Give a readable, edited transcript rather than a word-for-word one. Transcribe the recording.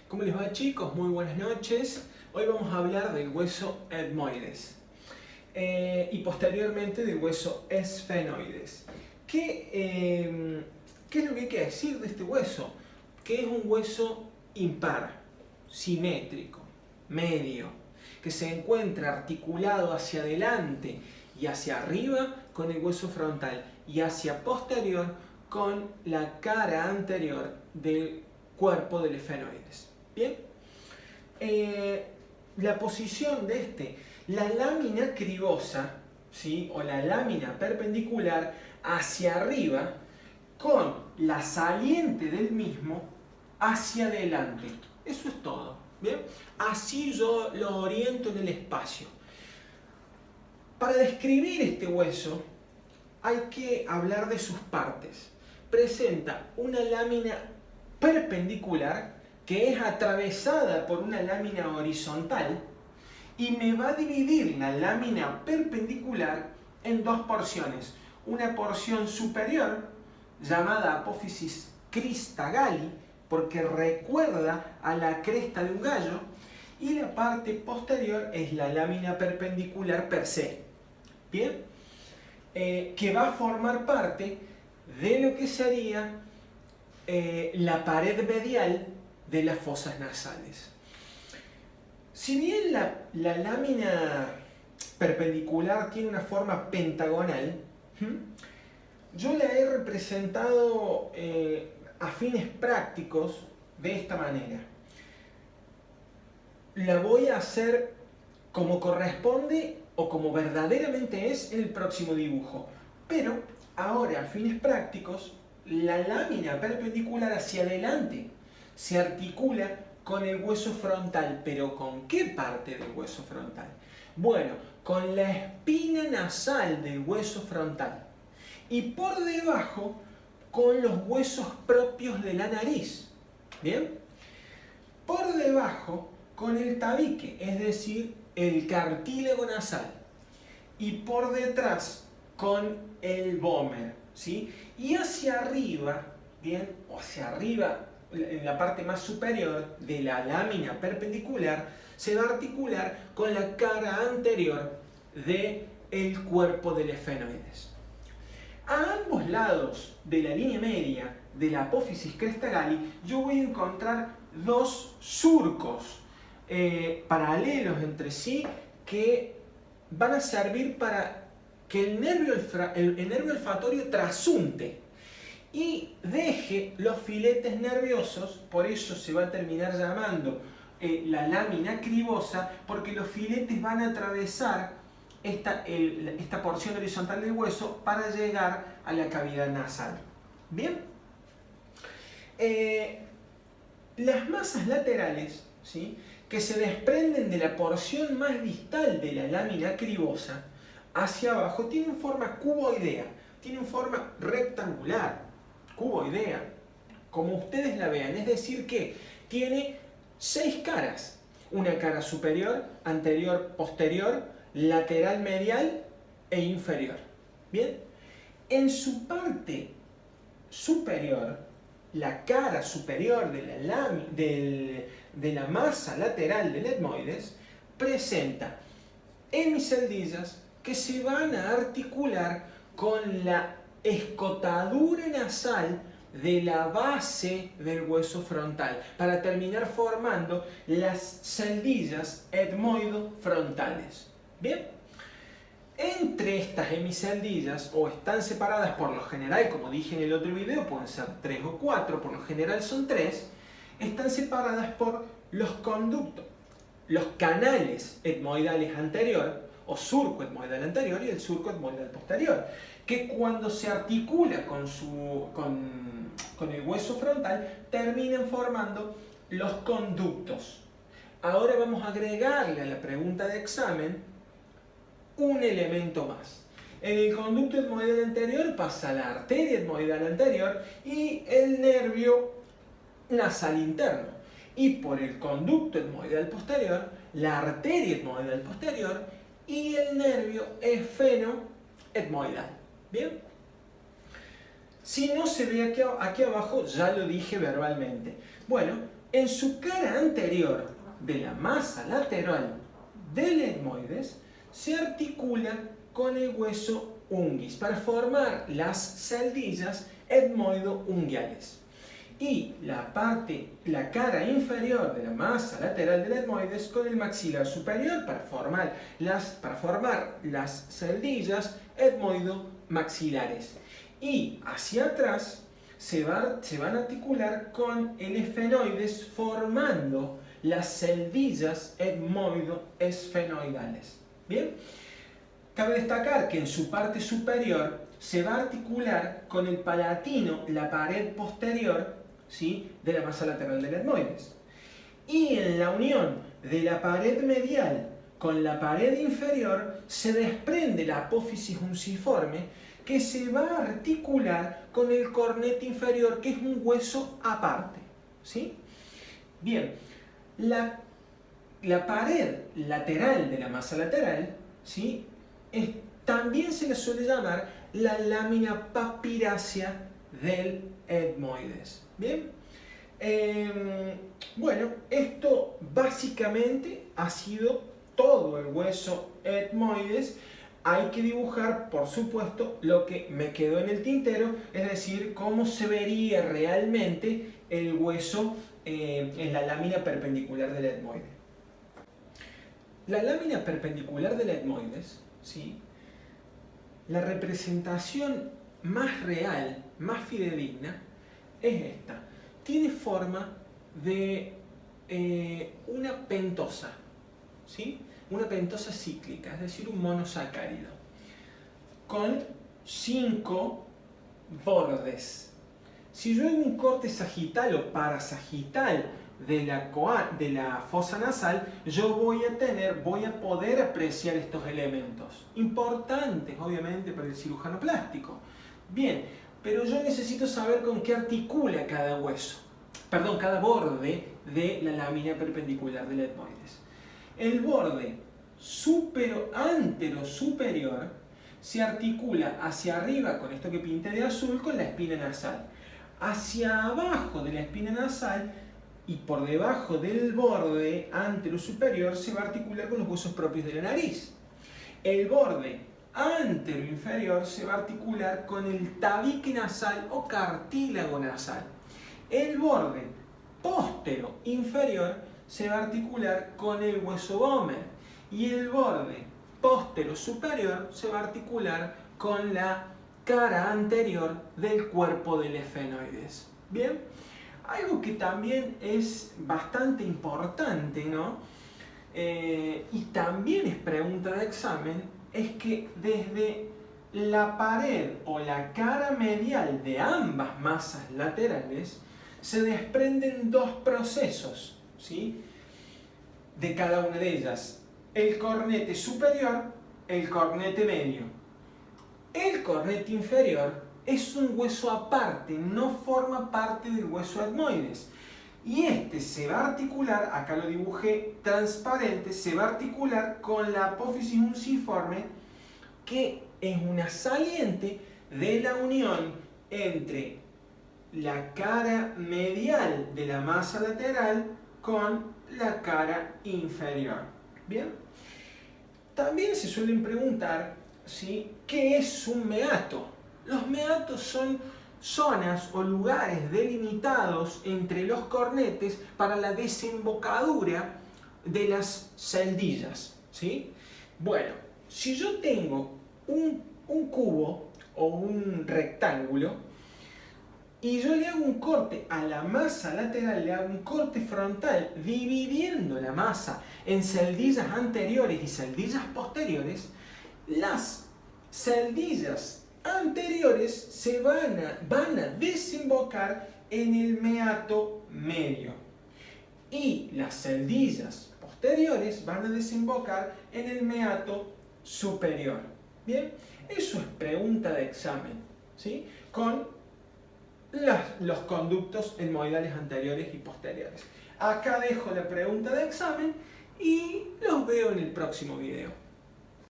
¿Cómo les va, chicos? Muy buenas noches. Hoy vamos a hablar del hueso etmoides y posteriormente del hueso esfenoides. ¿Qué es lo que hay que decir de este hueso? Que es un hueso impar, simétrico, medio, que se encuentra articulado hacia adelante y hacia arriba con el hueso frontal y hacia posterior con la cara anterior del cuerpo del esfenoides. Bien, la posición de la lámina cribosa, ¿sí? O la lámina perpendicular hacia arriba con la saliente del mismo hacia adelante. Eso es todo. Bien, así yo lo oriento en el espacio. Para describir este hueso hay que hablar de sus partes. Presenta una lámina perpendicular que es atravesada por una lámina horizontal y me va a dividir la lámina perpendicular en dos porciones. Una porción superior llamada apófisis crista galli porque recuerda a la cresta de un gallo, y la parte posterior es la lámina perpendicular per se. Bien, que va a formar parte de lo que sería la pared medial de las fosas nasales. Si bien la lámina perpendicular tiene una forma pentagonal, yo la he representado a fines prácticos de esta manera. La voy a hacer como corresponde o como verdaderamente es en el próximo dibujo, pero ahora a fines prácticos la lámina perpendicular hacia adelante se articula con el hueso frontal. ¿Pero con qué parte del hueso frontal? Bueno, con la espina nasal del hueso frontal y por debajo con los huesos propios de la nariz. ¿Bien? Por debajo con el tabique, es decir, el cartílago nasal, y por detrás con el vómer, ¿sí? Y hacia arriba, bien, o hacia arriba, en la parte más superior de la lámina perpendicular, se va a articular con la cara anterior del cuerpo del esfenoides. A ambos lados de la línea media de la apófisis cresta galli, yo voy a encontrar dos surcos paralelos entre sí que van a servir para que el nervio olfatorio trasunte y deje los filetes nerviosos. Por eso se va a terminar llamando la lámina cribosa, porque los filetes van a atravesar esta porción horizontal del hueso para llegar a la cavidad nasal. Bien, las masas laterales, ¿sí?, que se desprenden de la porción más distal de la lámina cribosa hacia abajo tienen forma cuboidea, tienen forma rectangular, cuboidea, como ustedes la vean, es decir que tiene 6 caras: una cara superior, anterior, posterior, lateral, medial e inferior. Bien, en su parte superior, la cara superior de la masa lateral del etmoides presenta hemiceldillas que se van a articular con la escotadura nasal de la base del hueso frontal para terminar formando las celdillas etmoidofrontales. Bien, entre estas hemiceldillas, o están separadas por lo general, como dije en el otro video, pueden ser 3 o 4, por lo general son 3, están separadas por los conductos, los canales etmoidales anterior, o surco etmoidal anterior y el surco etmoidal posterior, que cuando se articula con el hueso frontal terminan formando los conductos. Ahora vamos a agregarle a la pregunta de examen un elemento más. En el conducto etmoidal anterior pasa la arteria etmoidal anterior y el nervio nasal interno. Y por el conducto etmoidal posterior, la arteria etmoidal posterior y el nervio esfenoetmoidal. ¿Bien? Si no se ve aquí abajo, ya lo dije verbalmente. Bueno, en su cara anterior de la masa lateral del etmoides se articula con el hueso unguis para formar las celdillas etmoido-unguiales. Y la cara inferior de la masa lateral del etmoides con el maxilar superior para formar las celdillas etmoido-maxilares. Y hacia atrás se van a articular con el esfenoides formando las celdillas etmoido-esfenoidales. ¿Bien? Cabe destacar que en su parte superior se va a articular con el palatino, la pared posterior, ¿sí?, de la masa lateral del etmoides. Y en la unión de la pared medial con la pared inferior se desprende la apófisis unciforme que se va a articular con el cornete inferior, que es un hueso aparte, ¿sí? Bien, la pared lateral de la masa lateral, ¿sí?, también se le suele llamar la lámina papirácea del etmoides. Bien, bueno, esto básicamente ha sido todo el hueso etmoides. Hay que dibujar, por supuesto, lo que me quedó en el tintero, es decir, cómo se vería realmente el hueso en la lámina perpendicular del etmoide. La lámina perpendicular del etmoides, ¿sí?, la representación más real, más fidedigna, es esta. Tiene forma de una pentosa, ¿sí?, una pentosa cíclica, es decir, un monosacárido, con 5 bordes. Si yo hago un corte sagital o parasagital de la fosa nasal, yo voy a poder apreciar estos elementos, importantes obviamente para el cirujano plástico. Bien, pero yo necesito saber con qué articula cada cada borde de la lámina perpendicular del etmoides. El borde antero-superior se articula hacia arriba con esto que pinté de azul con la espina nasal. Hacia abajo de la espina nasal y por debajo del borde antero-superior se va a articular con los huesos propios de la nariz. El borde antero-inferior se va a articular con el tabique nasal o cartílago nasal. El borde postero-inferior se va a articular con el hueso vomer y el borde postero-superior se va a articular con la cara anterior del cuerpo del esfenoides. Bien, algo que también es bastante importante, ¿no?, y también es pregunta de examen, es que desde la pared o la cara medial de ambas masas laterales se desprenden dos procesos, ¿sí?, de cada una de ellas: el cornete superior, el cornete medio. El cornete inferior es un hueso aparte, no forma parte del hueso etmoides. Y este se va a articular, acá lo dibujé transparente, se va a articular con la apófisis unciforme, que es una saliente de la unión entre la cara medial de la masa lateral con la cara inferior. Bien, también se suelen preguntar, ¿sí?, ¿qué es un meato? Los meatos son zonas o lugares delimitados entre los cornetes para la desembocadura de las celdillas, ¿sí? Bueno, si yo tengo un cubo o un rectángulo y yo le hago un corte a la masa lateral, le hago un corte frontal dividiendo la masa en celdillas anteriores y celdillas posteriores, las celdillas anteriores se van a desembocar en el meato medio y las celdillas posteriores van a desembocar en el meato superior. Bien, eso es pregunta de examen, ¿sí?, con los conductos etmoidales anteriores y posteriores. Acá dejo la pregunta de examen y los veo en el próximo video.